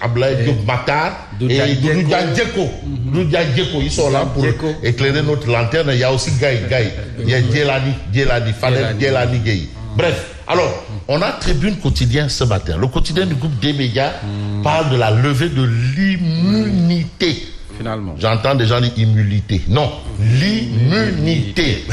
Ablaye Diop Matar et Doudou Djeko. Ils sont là pour éclairer notre lanterne. Il y a aussi Gaï. Il y a Djelani, Fadel Djelani Gaï. Bref, alors, on a Tribune Quotidien ce matin. Le quotidien du groupe des médias parle de la levée de l'immunité. Finalement. J'entends des gens dire immunité. Non, l'immunité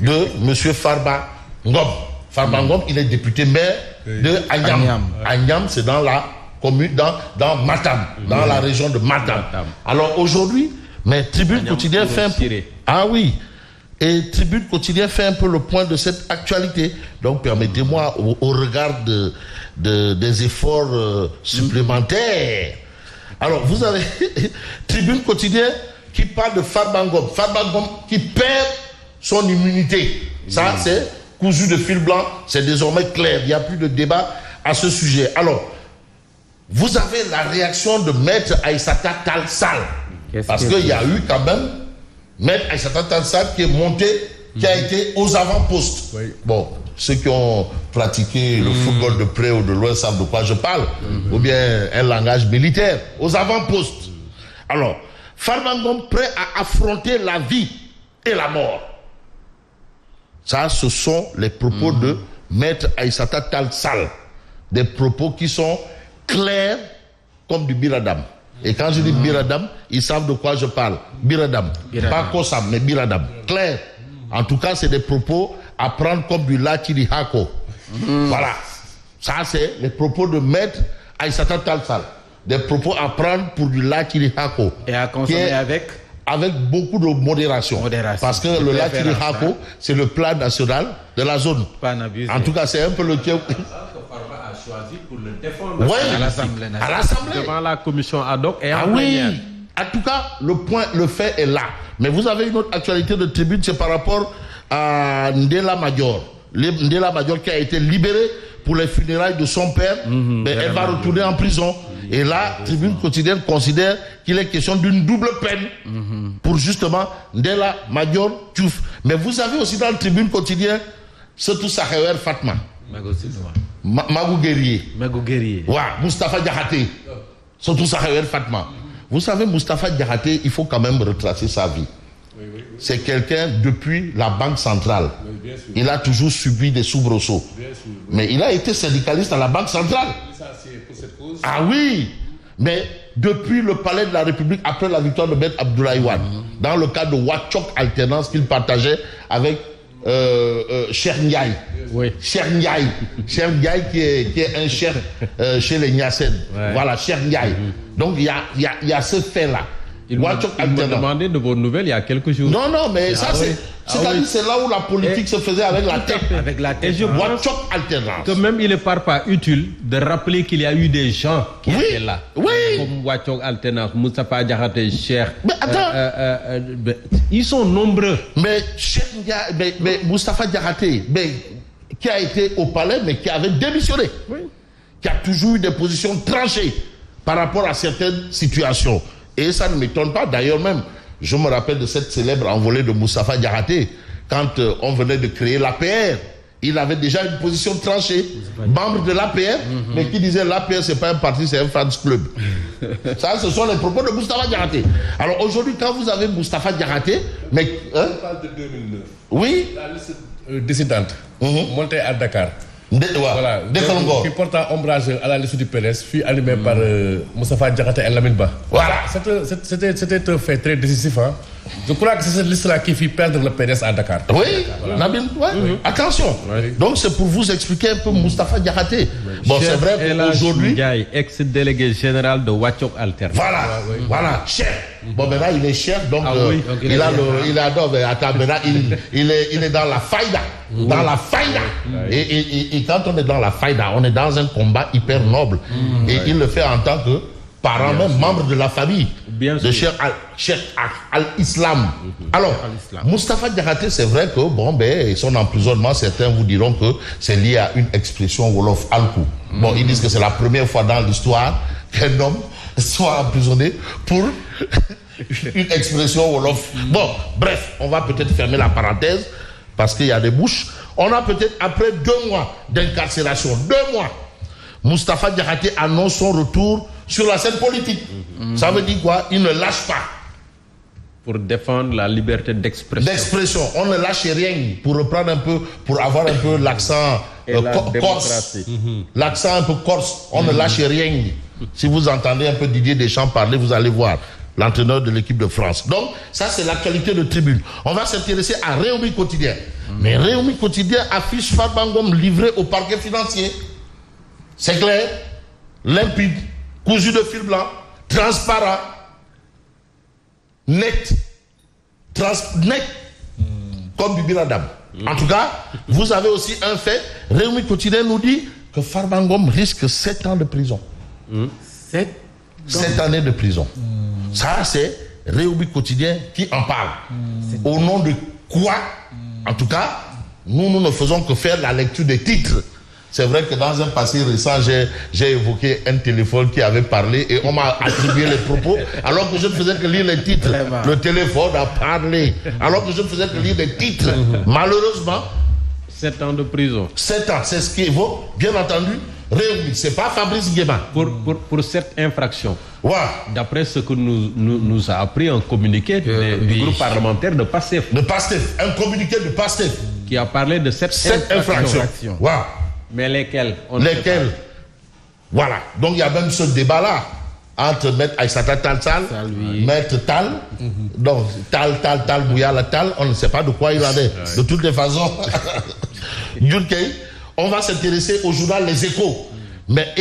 de M. Farba Ngom. Farba Ngom, il est député maire de Agnam. Agnam, c'est dans la commune, dans Matam, dans la région de Matam. Alors aujourd'hui, mais Tribune Quotidien fait un peu... Ah oui. Et Tribune Quotidien fait un peu le point de cette actualité. Donc permettez-moi, au regard des efforts supplémentaires. Alors vous avez Tribune Quotidien qui parle de Farba Ngom. Farba Ngom qui perd son immunité. Ça, c'est cousu de fil blanc. C'est désormais clair. Il n'y a plus de débat à ce sujet. Alors, vous avez la réaction de Maître Aïssata Tall Sall. Parce qu'il y a eu quand même Maître Aïssata Tall Sall qui est monté, qui a été aux avant-postes. Oui. Bon, ceux qui ont pratiqué le football de près ou de loin savent de quoi je parle. Ou bien un langage militaire. Aux avant-postes. Alors, Farba Ngom prêt à affronter la vie et la mort. Ça, ce sont les propos de Maître Aïssata Tall Sall. Des propos qui sont clairs comme du biradam. Et quand je dis biradam, ils savent de quoi je parle. Biradam. Pas Kossam, mais biradam. Clair. En tout cas, c'est des propos à prendre comme du Lachiri Hako. Voilà. Ça, c'est les propos de Maître Aïssata Tall Sall. Des propos à prendre pour du Lachiri Hako. Et à consommer avec beaucoup de modération. Parce que le Lachiri Hako, c'est le plat national de la zone. En tout cas, c'est un peu le choisi pour le défendre à l'Assemblée. Devant la commission ad hoc et en plénière. En tout cas, le fait est là. Mais vous avez une autre actualité de Tribune, c'est par rapport à Ndella Madior. Ndella Madior qui a été libérée pour les funérailles de son père, mais elle va retourner en prison. Et là, Tribune Quotidienne considère qu'il est question d'une double peine pour justement Ndella Madior Diouf. Mais vous avez aussi dans le Tribune Quotidien Setou Sahewer Fatma. Magou Guerrier. Ouais, Moustapha Diakhaté. Surtout Sahewer Fatma. Vous savez, Moustapha Diakhaté, il faut quand même retracer sa vie. C'est quelqu'un depuis la Banque centrale. Il a toujours subi des soubresauts. Mais il a été syndicaliste à la Banque centrale. Ah oui. Mais depuis le palais de la République, après la victoire de Maître Abdoulaye Wade, dans le cadre de Wachok Alternance qu'il partageait avec Cheikh Ndiaye. Cheikh Ndiaye qui est un chef chez les Niassènes. Voilà, Cheikh Ndiaye. Donc il y a ce fait-là. Il m'a demandé de vos nouvelles il y a quelques jours. Non, mais ça c'est là où la politique se faisait avec la tête. Et je pense que même il ne part pas utile de rappeler qu'il y a eu des gens qui étaient là. Comme Wachok Alternance, Moustapha Diakhaté, Cheikh. Mais attends. Ils sont nombreux. Mais Moustapha Diakhaté, qui a été au palais, mais qui avait démissionné. Qui a toujours eu des positions tranchées par rapport à certaines situations. Et ça ne m'étonne pas. D'ailleurs même, je me rappelle de cette célèbre envolée de Moustapha Diakhaté. Quand on venait de créer l'APR, il avait déjà une position tranchée. Membre de l'APR, mais qui disait l'APR c'est pas un parti, c'est un fans club. Ça, ce sont les propos de Moustapha Diakhaté. Alors aujourd'hui, quand vous avez Moustapha Diakhaté, mais... On parle de 2009. Oui. La liste dissidente, montée à Dakar. Voilà, qui porte un ombrage à la liste du PDS, fut animé par Moustapha Diakhaté et Lamine Ba. Voilà. C'était un fait très décisif. Hein. Je crois que c'est cette liste-là qui fit perdre le PDS à Dakar. Oui, Lamine, attention. Donc c'est pour vous expliquer un peu Moustapha Diakhaté. Bon, c'est vrai qu'aujourd'hui... ex-délégué général de Wachok Alternance. Voilà, chef. Bon, maintenant il est chef, donc il est dans la faïda. Dans la faïda. Et quand on est dans la faïda, on est dans un combat hyper noble. Et il le fait en tant que parent, même membre de la famille de Cheikh Al-Islam. Alors, Moustapha Diakhaté, c'est vrai que son emprisonnement, certains vous diront que c'est lié à une expression Wolof Alkou. Bon, ils disent que c'est la première fois dans l'histoire qu'un homme soit emprisonné pour une expression Wolof. Bon, bref, on va peut-être fermer la parenthèse parce qu'il y a des bouches. On a peut-être, après 2 mois d'incarcération, 2 mois, Moustapha Diakhaté annonce son retour sur la scène politique. Ça veut dire quoi? Il ne lâche pas. Pour défendre la liberté d'expression. On ne lâche rien, pour reprendre un peu, pour avoir un peu l'accent corse. L'accent un peu corse, on ne lâche rien. Si vous entendez un peu Didier Deschamps parler, vous allez voir l'entraîneur de l'équipe de France. Donc, ça c'est l'actualité de Tribune. On va s'intéresser à Rewmi Quotidien. Mais Rewmi Quotidien affiche Farba Ngom livré au parquet financier. C'est clair, limpide, cousu de fil blanc, transparent, net, comme Bibi Radam. En tout cas, vous avez aussi un fait. Rewmi Quotidien nous dit que Farba Ngom risque 7 ans de prison. 7 années de prison. Ça, c'est Rewmi Quotidien qui en parle. Au nom de quoi? En tout cas, nous ne faisons que faire la lecture des titres. C'est vrai que dans un passé récent, j'ai évoqué un téléphone qui avait parlé et on m'a attribué les propos alors que je ne faisais que lire les titres. Le téléphone a parlé alors que je ne faisais que lire les titres. Malheureusement, 7 ans de prison. 7 ans, c'est ce qui évoque, bien entendu, Rewmi. C'est pas Fabrice Nguema. Pour cette infraction. Ouais. D'après ce que nous a appris un communiqué du groupe parlementaire de PASTEF. Un communiqué de PASTEF. Qui a parlé de cette infraction. Ouais. Mais lesquels? Voilà. Donc il y a même ce débat-là entre Maître Aïssata Tall Sall, Maître Tall. Donc Tall, Bouyala Tall, on ne sait pas de quoi il en est. De toutes les façons, on va s'intéresser au journal Les Échos. Mais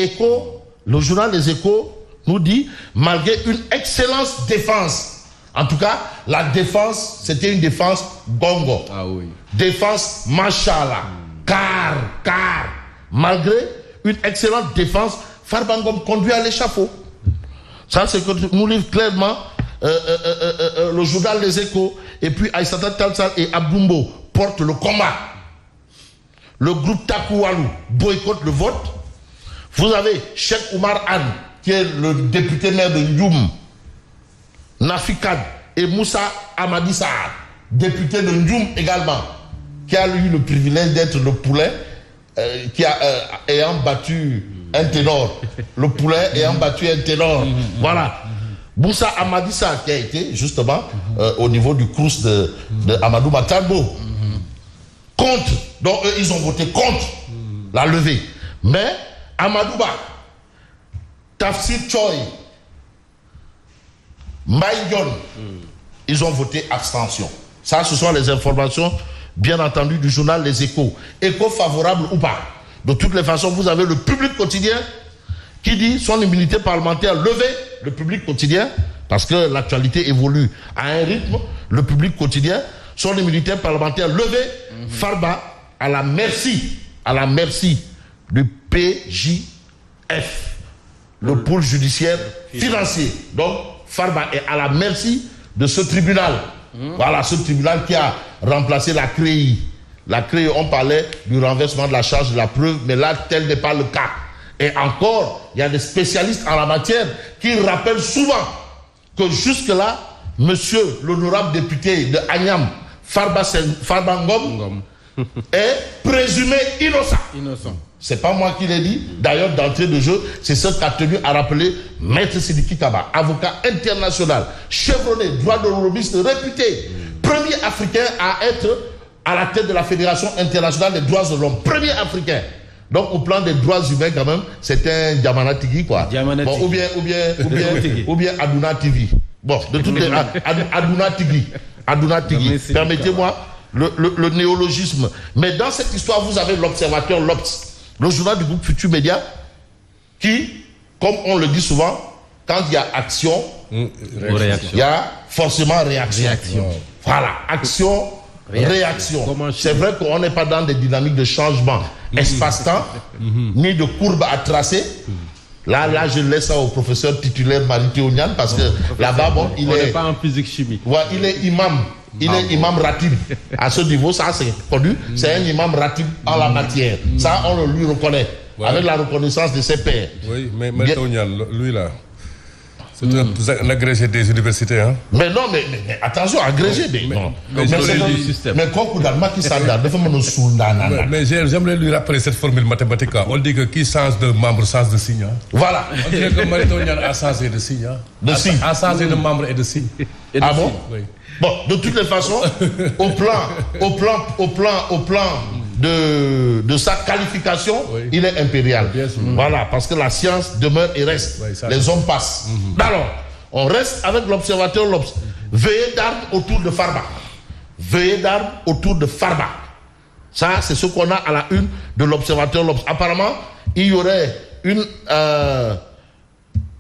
le journal Les Échos nous dit, malgré une excellente défense, en tout cas, la défense, c'était une défense gongo. Ah oui. Défense machallah. Car, malgré une excellente défense, Farba Ngom conduit à l'échafaud. Ça, c'est que nous livre clairement le journal Les Échos. Et puis Aïssata Tall Sall et Abdoumbo portent le combat. Le groupe Takoualou boycotte le vote. Vous avez Cheikh Oumar Anne, qui est le député maire de Ndioum, Nafikad et Moussa Amadi Saad, député de Ndioum également, qui a eu le privilège d'être le poulet ayant battu un ténor. Le poulet ayant battu un ténor. Voilà. Moussa Amadi Saad qui a été justement au niveau du crous de Amadou Matambo. Contre. Donc eux, ils ont voté contre la levée. Mais Amadou Ba, Tafsir Choy, Maïgon, ils ont voté abstention. Ça, ce sont les informations, bien entendu, du journal Les Échos. Écho favorable ou pas. De toutes les façons, vous avez le Public Quotidien qui dit son immunité parlementaire levée. Le Public Quotidien, parce que l'actualité évolue à un rythme, le Public Quotidien, son immunité parlementaire levée, Farba à la merci du PJF, le pôle judiciaire financier. Donc, Farba est à la merci de ce tribunal. Voilà, ce tribunal qui a remplacé la CREI. La CREI, on parlait du renversement de la charge de la preuve, mais là, tel n'est pas le cas. Et encore, il y a des spécialistes en la matière qui rappellent souvent que jusque-là, monsieur l'honorable député de Agnam, Farba Ngom, est présumé innocent. C'est pas moi qui l'ai dit. D'ailleurs, d'entrée de jeu, c'est ce qu'a tenu à rappeler Maître Sidiki Kaba, avocat international, chevronné, droit de l'hommiste réputé, premier Africain à être à la tête de la Fédération internationale des droits de l'homme. Premier Africain. Donc, au plan des droits humains, quand même, c'est un Diamana Tigui, quoi. Bon, ou bien Aduna TV. Bon, de toutes les... Aduna Tigui. Permettez-moi le néologisme. Mais dans cette histoire, vous avez l'Observateur L'Obs, le journal du groupe Futur Média, qui, comme on le dit souvent, quand il y a action, il y a forcément réaction. Voilà, action, réaction. C'est vrai qu'on n'est pas dans des dynamiques de changement espace-temps, ni de courbe à tracer. Là, je laisse ça au professeur titulaire Marité Onyan, parce que là-bas, bon, il est... On n'est pas en physique-chimie. Ouais, il est imam. Il est imam ratib. À ce niveau, ça, c'est connu. C'est un imam ratib en la matière. Ça, on le lui reconnaît. Ouais. Avec la reconnaissance de ses pairs. Oui, mais Maître Onyan, lui, là, C'est un agrégé des universités, hein. Mais non, mais attention, agrégé, mais quoi Macky Sall dafa mën a suul ndaanaan. Mais j'aimerais lui rappeler cette formule mathématique. On dit que qui change de membre change de signe. Voilà. On dirait que Mariton Niane a changé de signe. De signe. A changé de membre et de signe. Ah bon? Oui. Bon, de toutes les façons, au plan de sa qualification, oui. Il est impérial. Voilà, parce que la science demeure et reste. Oui, les hommes passent. Alors, on reste avec l'observateur L'Obs. Veillée d'armes autour de Farba. Veillée d'armes autour de Farba. Ça, c'est ce qu'on a à la une de l'observateur L'Obs. Apparemment, il y aurait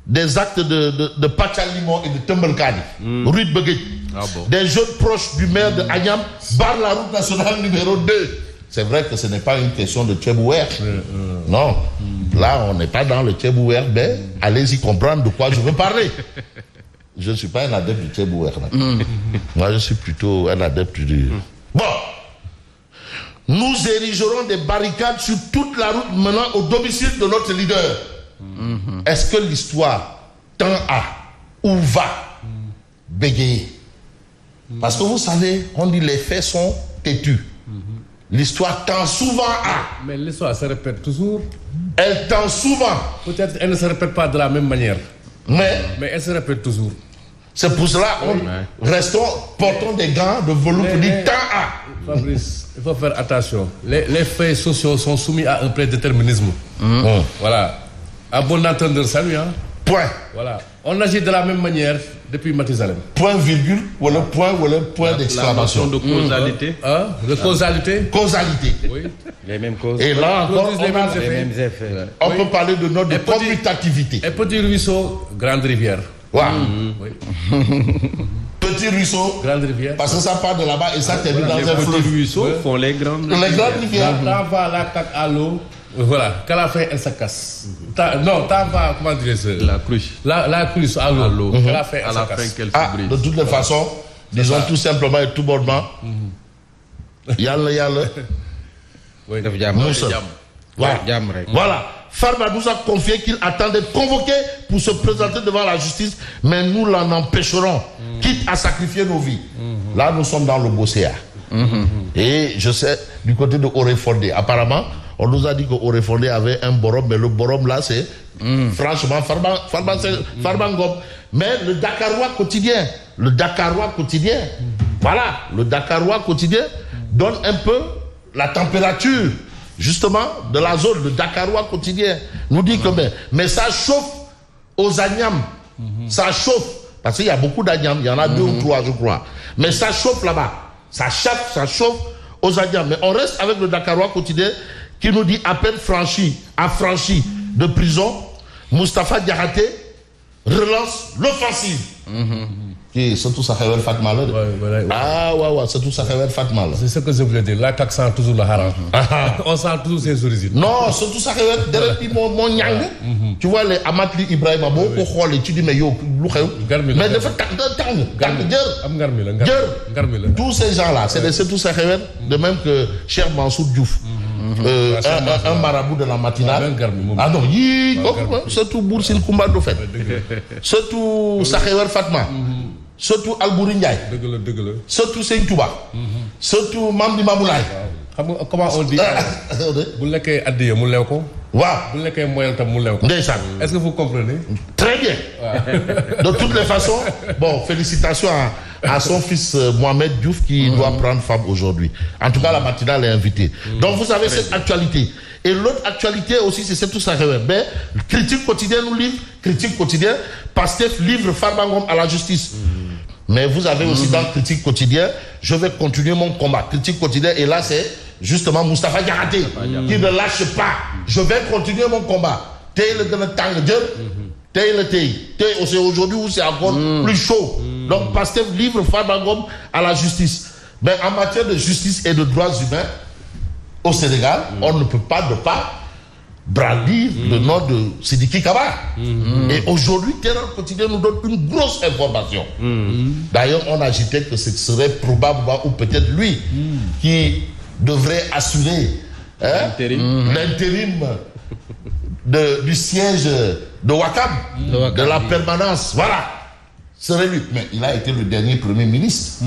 des actes de Pachalimon et de Tembelkadi, rue de Beguet. Ah bon. Des jeunes proches du maire de Agnam barrent la route nationale numéro 2. C'est vrai que ce n'est pas une question de Tchébouer. Non. Là, on n'est pas dans le Tchébouer, mais allez-y comprendre de quoi je veux parler. Je ne suis pas un adepte du Tchébouer. Moi, je suis plutôt un adepte du... Bon. Nous érigerons des barricades sur toute la route menant au domicile de notre leader. Est-ce que l'histoire tend à ou va bégayer? Parce que vous savez, on dit les faits sont têtus. L'histoire tend souvent à... Mais l'histoire se répète toujours. Elle tend souvent. Peut-être elle ne se répète pas de la même manière. Mais elle se répète toujours. C'est pour cela portons des gants de velours pour dire tend à. Fabrice, il faut faire attention. Les faits sociaux sont soumis à un prédéterminisme. Voilà. À bon entendeur, salut. Hein? Point. Voilà. On agit de la même manière depuis Mathusalem. Point virgule ou le point d'exclamation. De causalité. De causalité. Causalité. Oui. Les mêmes causes. Et là encore, les mêmes effets. On peut parler de notre commutativité. Et petit ruisseau, grande rivière. Wow. Oui. Petit ruisseau, grande rivière. Parce que ça part de là-bas et ça termine dans un fleuve. Les petits ruisseaux font les grandes rivières. Les grandes rivières. T'en vas la cac à l'eau. Voilà, qu'à la fin, elle se casse. Non, t'en vas, comment dire-je? La cruche. La cruche à l'eau. Qu'à la fin, elle se casse. De toutes les façons, disons tout simplement et tout bonnement, yalla. Oui, voilà. Farba nous a confié qu'il attend d'être convoqué pour se présenter devant la justice, mais nous l'en empêcherons, quitte à sacrifier nos vies. Là, nous sommes dans le Bosséa. Et je sais, du côté de Orefondé, apparemment, on nous a dit que Orefondé avait un borom, mais le borom là, c'est franchement Farba Ngom. Mais le Dakarois quotidien, voilà, le Dakarois quotidien donne un peu la température, justement, de la zone. Le Dakarois quotidien nous dit que mais ça chauffe aux Agnam, ça chauffe, parce qu'il y a beaucoup d'Agnam, il y en a 2 ou 3, je crois, mais ça chauffe là-bas, ça chauffe aux Agnam. Mais on reste avec le Dakarois quotidien qui nous dit à peine affranchi de prison, Moustapha Diakhaté relance l'offensive. C'est tout ça qui Fatma là. C'est tout ça qui Fatma là. C'est ce que je voulais dire. Là, tu sens toujours le haram. On sent toujours ses origines. Non, c'est tout ça qui est mon nyang. Tu vois les Amatli Ibrahima Boko Khole, tu dis mais yo, mais de fait tous ces gens-là, c'est tout ça de même que Cheikh Mansour Diouf. Un marabout de la matinale. Ah non, c'est tout Boursin Koumba de fait. C'est tout Sakhewar Fatma. Surtout Albouri Ndiaye. Surtout Seigne Touba. Surtout Mamdi Mamoulaye. Comment on dit? Vous l'avez addié, vous l'avez quoi? Vous l'avez moyen tam vous l'avez quoi? Est-ce que vous comprenez? Très bien. De toutes les façons, bon, félicitations à son fils Mohamed Diouf qui doit prendre femme aujourd'hui. En tout cas, la matinale est invitée. Donc vous avez cette actualité. Et l'autre actualité aussi, c'est tout ça. Mais Critique quotidien nous livre, Critique quotidien, Pastef livre Farba Ngom à la justice. Mais vous avez aussi dans Critique quotidien, je vais continuer mon combat. Critique quotidien, et là c'est justement Moustapha Diakhaté qui ne lâche pas. Je vais continuer mon combat. C'est aujourd'hui où c'est encore plus chaud. Donc Pastef livre Farba Ngom à la justice. Mais en matière de justice et de droits humains, au Sénégal, on ne peut pas brandir le nom de Sidiki Kaba. Et aujourd'hui, Terre quotidien nous donne une grosse information. D'ailleurs, on agitait que ce serait probablement, ou peut-être lui, qui devrait assurer l'intérim du siège de Ouakam, de la permanence. Voilà. Serait lui. Mais il a été le dernier Premier ministre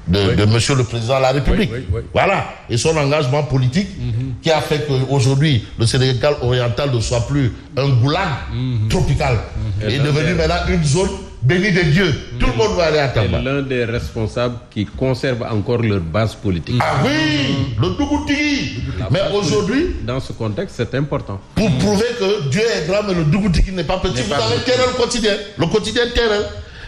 de Monsieur le Président de la République. Voilà. Et son engagement politique qui a fait qu'aujourd'hui, le Sénégal oriental ne soit plus un goulag tropical. Il est devenu maintenant une zone bénie de Dieu. Tout le monde va aller à Tamba. C'est l'un des responsables qui conserve encore leur base politique. Ah oui, le Dougoutigi. Mais aujourd'hui, dans ce contexte, c'est important. Pour prouver que Dieu est grand, mais le Dougoutigi n'est pas petit. Vous avez Terrel le quotidien Terrel,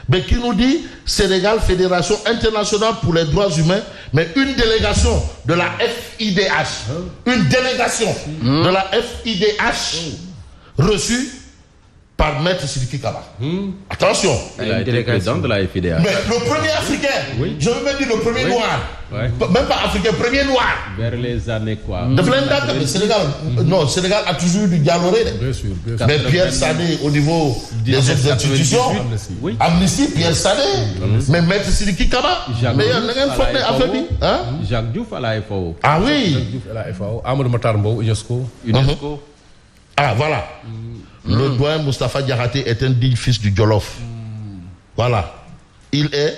mais qui nous dit Sénégal, Fédération internationale pour les droits humains, mais une délégation de la FIDH, une délégation de la FIDH reçue par Maître Sidiki Kaba. Attention. Il a été président de la FIDH. Mais le premier africain, je veux même dire le premier noir, même pas africain, premier noir. Vers les années quoi. De Flendaka, mais Sénégal, non, Sénégal a toujours eu du Dialoré. Bien sûr. Mais Pierre Sané, au niveau des autres institutions, Amnesty, Pierre Sané, mais Maître Sidiki Kaba, mais il y a un fonds affaibli. Jacques Diouf à la FAO. Ah oui. Jacques Diouf à la FAO, Amadou Matarmbo, UNESCO. Ah voilà. Le doyen Moustapha Diakhaté est un digne fils du Djolof. Voilà. Il est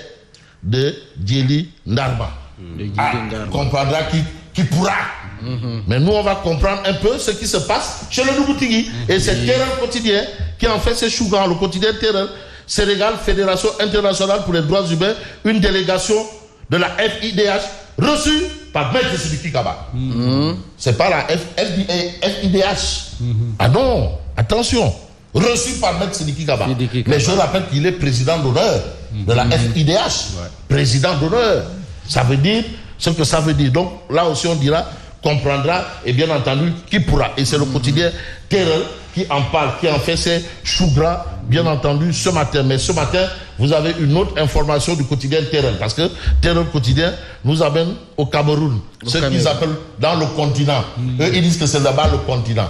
de Djeli Ndarma. On comprendra qui pourra. Mais nous, on va comprendre un peu ce qui se passe chez le Dougoutigi. Et c'est Terrel quotidien qui en fait ses chougans, le quotidien Terrel, Sénégal, Fédération internationale pour les droits humains, une délégation de la FIDH reçue par Maître Sidiki Kaba. C'est pas la FIDH. Ah non, attention. Reçu par Maître Sidiki Kaba. Mais je rappelle qu'il est président d'honneur de la FIDH. Président d'honneur. Ça veut dire ce que ça veut dire. Donc là aussi on dira, comprendra et bien entendu qui pourra. Et c'est le quotidien Terrel qui en parle, qui en fait ses choux gras, bien entendu, ce matin. Mais ce matin, vous avez une autre information du quotidien Terrel. Parce que Terrel quotidien nous amène au Cameroun. Ce qu'ils appellent dans le continent. Eux, ils disent que c'est là-bas le continent.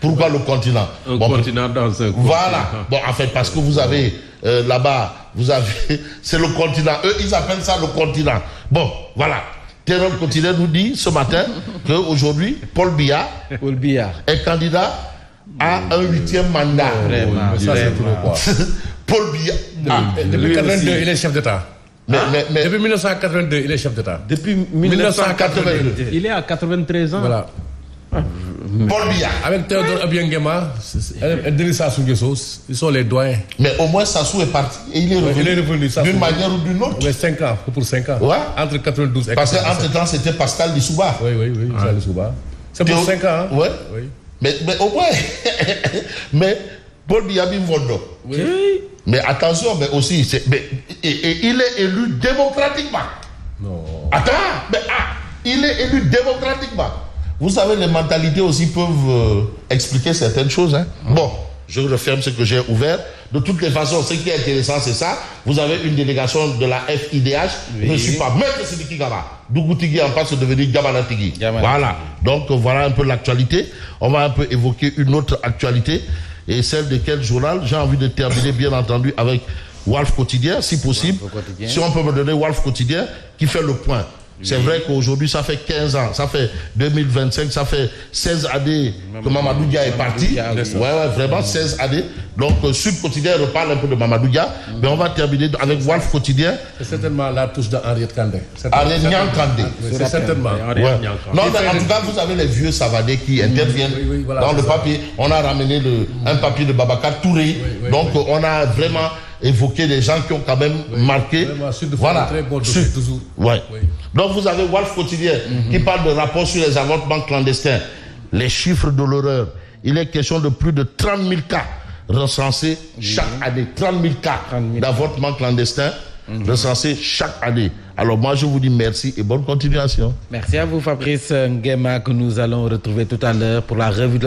Pourquoi le continent? Un continent dans un continent. Voilà. Bon, en fait, parce que vous avez là-bas, vous avez, c'est le continent. Eux, ils appellent ça le continent. Bon, voilà. Terrel quotidien nous dit ce matin qu'aujourd'hui, Paul Biya est candidat à un 8e mandat. Vraiment. Ça, c'est trop quoi. Paul Biya. Depuis 1982, il est chef d'État. Mais, depuis 1982, il est chef d'État. Depuis 1982. Il est à 93 ans. Voilà. Paul Biya. Avec Théodore Obiangema, Denis Sassou Nguesso, ils sont les doyens. Mais au moins Sassou est parti et il est revenu d'une manière ou d'une autre. Mais 5 ans, pour 5 ans. Ouais. Entre 92 et 97. Parce qu'entre-temps, c'était Pascal Lissouba. Oui, Pascal Lissouba. C'est pour 5 ans. Hein? Ouais. Oui. Mais au moins, mais Paul Biya Bimvondo. Oui. Mais attention, mais aussi, et il est élu démocratiquement. Non. Attends, mais il est élu démocratiquement. Vous savez, les mentalités aussi peuvent expliquer certaines choses. Hein. Bon, je referme ce que j'ai ouvert. De toutes les façons, ce qui est intéressant, c'est ça. Vous avez une délégation de la FIDH reçue par Maître Sidiki Kaba. Dougoutigi en passe de devenir Gabanatigi. Voilà. Donc, voilà un peu l'actualité. On va un peu évoquer une autre actualité. Et celle de quel journal? J'ai envie de terminer, bien entendu, avec Walf Quotidien, si possible. Si on peut me donner Walf Quotidien, qui fait le point. C'est vrai qu'aujourd'hui, ça fait 15 ans, ça fait 2025, ça fait 16 années que Mamadou Dia est parti. Ouais, vraiment 16 années. Donc, Sud Quotidien reparle un peu de Mamadou Dia. Mais on va terminer avec Walf Quotidien. C'est certainement la touche d'Henriette Kandé. Henriette Kandé. C'est certainement. Ouais. Non, mais en tout cas, vous avez les vieux savadés qui interviennent voilà, dans le papier. On a ramené un papier de Babacar Touré. Donc, on a vraiment évoqué des gens qui ont quand même marqué. Voilà. Très bon dossier, toujours. Ouais. Donc vous avez Walf Quotidien qui parle de rapport sur les avortements clandestins. Les chiffres de l'horreur. Il est question de plus de 30 000 cas recensés chaque année. 30 000 cas d'avortements clandestins recensés chaque année. Alors moi je vous dis merci et bonne continuation. Merci à vous Fabrice Nguema que nous allons retrouver tout à l'heure pour la revue de